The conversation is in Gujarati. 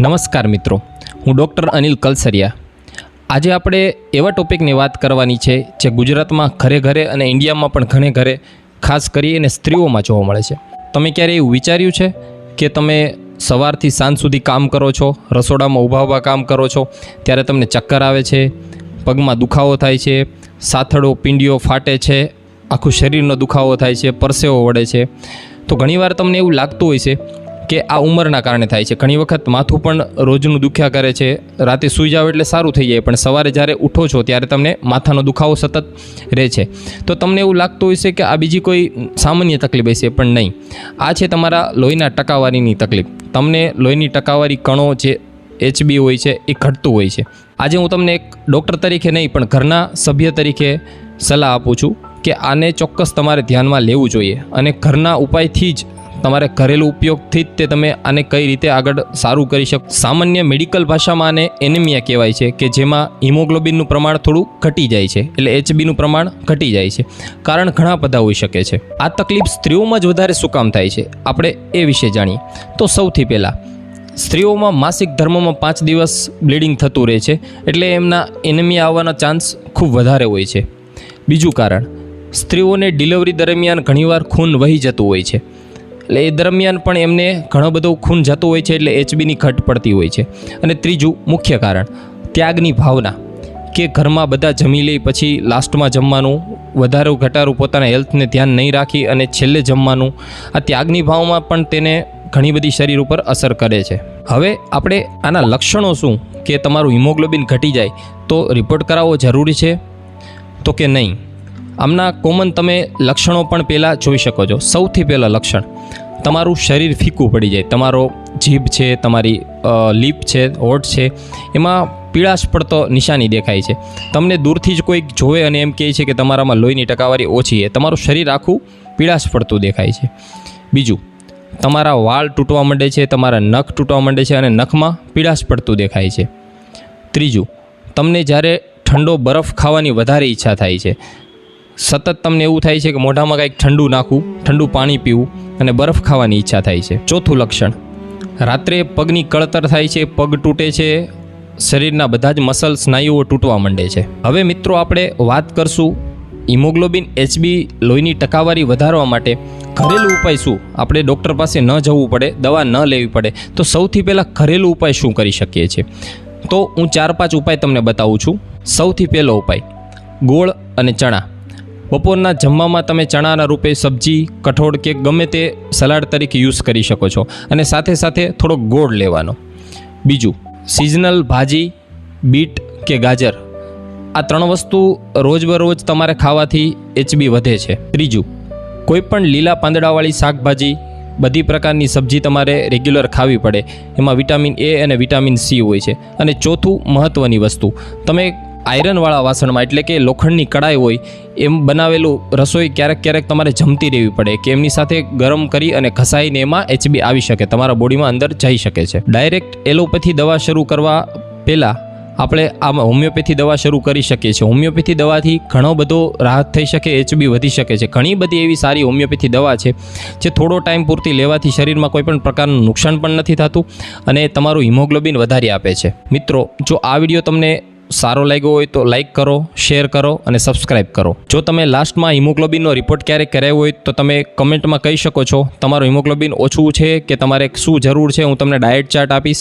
નમસ્કાર મિત્રો, હું ડૉક્ટર અનિલ કલસરિયા. આજે આપણે એવા ટૉપિકની વાત કરવાની છે જે ગુજરાતમાં ઘરે ઘરે અને ઇન્ડિયામાં પણ ઘણે ઘરે ખાસ કરીને સ્ત્રીઓમાં જોવા મળે છે. તમે ક્યારે એવું વિચાર્યું છે કે તમે સવારથી સાંજ સુધી કામ કરો છો, રસોડામાં ઊભા કામ કરો છો, ત્યારે તમને ચક્કર આવે છે, પગમાં દુખાવો થાય છે, સાથળો પીંડીઓ ફાટે છે, આખું શરીરનો દુખાવો થાય છે, પરસેવો વળે છે. તો ઘણીવાર તમને એવું લાગતું હોય છે કે આ ઉંમરના કારણે થાય છે. ઘણી વખત માથું પણ રોજનું દુખ્યા કરે છે, રાતે સૂઈ જાવ એટલે સારું થઈ જાય, પણ સવારે જ્યારે ઉઠો છો ત્યારે તમને માથાનો દુખાવો સતત રહે છે. તો તમને એવું લાગતું હોય છે કે આ બીજી કોઈ સામાન્ય તકલીફ હશે, પણ નહીં, આ છે તમારા લોહીના ટકાવારીની તકલીફ. તમને લોહીની ટકાવારી કણો જે HB હોય છે એ ઘટતું હોય છે. આજે હું તમને એક ડૉક્ટર તરીકે નહીં પણ ઘરના સભ્ય તરીકે સલાહ આપું છું કે આને ચોક્કસ તમારે ધ્યાનમાં લેવું જોઈએ, અને ઘરના ઉપાયથી જ તમારે ઘરેલું ઉપયોગથી જ તે તમે આને કઈ રીતે આગળ સારું કરી શકો. સામાન્ય મેડિકલ ભાષામાં આને એનેમિયા કહેવાય છે, કે જેમાં હિમોગ્લોબિનનું પ્રમાણ થોડું ઘટી જાય છે, એટલે HBનું પ્રમાણ ઘટી જાય છે. કારણ ઘણા બધા હોઈ શકે છે. આ તકલીફ સ્ત્રીઓમાં જ વધારે શું કામ થાય છે, આપણે એ વિશે જાણીએ. તો સૌથી પહેલાં સ્ત્રીઓમાં માસિક ધર્મમાં 5 દિવસ બ્લીડિંગ થતું રહે છે, એટલે એમના એનેમિયા આવવાના ચાન્સ ખૂબ વધારે હોય છે. બીજું કારણ, સ્ત્રીઓને ડિલિવરી દરમિયાન ઘણીવાર ખૂન વહી જતું હોય છે, એટલે એ દરમિયાન પણ એમને ઘણો બધો ખૂન જતું હોય છે, એટલે HBની ઘટ પડતી હોય છે. અને ત્રીજું મુખ્ય કારણ, ત્યાગની ભાવના, કે ઘરમાં બધા જમી લે પછી લાસ્ટમાં જમવાનું, વધારે ઘટાડું પોતાના હેલ્થને ધ્યાન નહીં રાખી અને છેલ્લે જમવાનું. આ ત્યાગની ભાવમાં પણ તેને ઘણી બધી શરીર ઉપર અસર કરે છે. હવે આપણે આના લક્ષણો શું, કે તમારું હિમોગ્લોબિન ઘટી જાય તો રિપોર્ટ કરાવવો જરૂરી છે તો કે નહીં. આમના કોમન તમે લક્ષણો પણ પહેલાં જોઈ શકો છો. સૌથી પહેલાં લક્ષણ, તમારું શરીર ફીકું પડી જાય. તમારો જીભ છે, તમારી લીપ છે, હોઠ છે, એમાં પીળાશ પડતો નિશાની દેખાય છે. તમને દૂરથી જ કોઈક જોવે અને એમ કહે છે કે તમારામાં લોહીની ટકાવારી ઓછી છે. તમારું શરીર આખું પીળાશ પડતું દેખાય છે. બીજું, તમારા વાળ તૂટવા માંડે છે, તમારા નખ તૂટવા માંડે છે અને નખમાં પીળાશ પડતું દેખાય છે. ત્રીજું, તમને જ્યારે ઠંડો બરફ ખાવાની વધારે ઈચ્છા થાય છે. સતત તમને એવું થાય છે કે મોઢામાં કંઈક ઠંડુ નાખવું, ઠંડુ પાણી પીવું અને બરફ ખાવાની ઈચ્છા થાય છે. ચોથું લક્ષણ, રાત્રે પગની કળતર થાય છે, પગ તૂટે છે, શરીરના બધા જ મસલ સ્નાયુઓ તૂટવા માંડે છે. હવે મિત્રો આપણે વાત કરશું હિમોગ્લોબિન HB લોહીની ટકાવારી વધારવા માટે ઘરેલું ઉપાય શું. આપણે ડૉક્ટર પાસે ન જવું પડે, દવા ન લેવી પડે. તો સૌથી પહેલાં ઘરેલું ઉપાય શું કરી શકીએ છીએ, તો હું 4-5 ઉપાય તમને બતાવું છું. સૌથી પહેલો ઉપાય, ગોળ અને ચણા. બપોરના જમવામાં તમે ચણાના રૂપે સબ્જી, કઠોળ કે ગમે તે સલાડ તરીકે યુઝ કરી શકો છો, અને સાથે સાથે થોડોક ગોળ લેવાનો. બીજું, સિઝનલ ભાજી, બીટ કે ગાજર, આ 3 વસ્તુ રોજબરોજ તમારે ખાવાથી HB વધે છે. ત્રીજું, કોઈ પણ લીલા પાંદડાવાળી શાકભાજી, બધી પ્રકારની સબ્જી તમારે રેગ્યુલર ખાવી પડે, એમાં વિટામિન A અને વિટામિન C હોય છે. અને ચોથું મહત્ત્વની વસ્તુ, તમે આયરનવાળા વાસણમાં, એટલે કે લોખંડની કડાઈ હોય એમ બનાવેલું રસોઈ ક્યારેક તમારે જમતી રહેવી પડે, કે એમની સાથે ગરમ કરી અને ઘસાઈને એમાં HB આવી શકે, તમારા બોડીમાં અંદર જઈ શકે છે. ડાયરેક્ટ એલોપેથી દવા શરૂ કરવા પહેલાં આપણે આમાં હોમિયોપેથી દવા શરૂ કરી શકીએ છીએ. હોમિયોપેથી દવાથી ઘણો બધો રાહત થઈ શકે, HB વધી શકે છે. ઘણી બધી એવી સારી હોમિયોપેથી દવા છે જે થોડો ટાઈમ પૂરતી લેવાથી શરીરમાં કોઈ પણ પ્રકારનું નુકસાન પણ નથી થતું અને તમારું હિમોગ્લોબિન વધારી આપે છે. મિત્રો, જો આ વિડીયો તમને સારો લાગ્યો હોય તો લાઇક કરો, શેર કરો અને સબસ્ક્રાઈબ કરો. જો તમે લાસ્ટમાં હિમોગ્લોબિનનો રિપોર્ટ ક્યારેક કરાવ્યો હોય તો તમે કમેન્ટમાં કહી શકો છો તમારું હિમોગ્લોબિન ઓછું છે કે તમારે શું જરૂર છે. હું તમને ડાયટ ચાર્ટ આપીશ.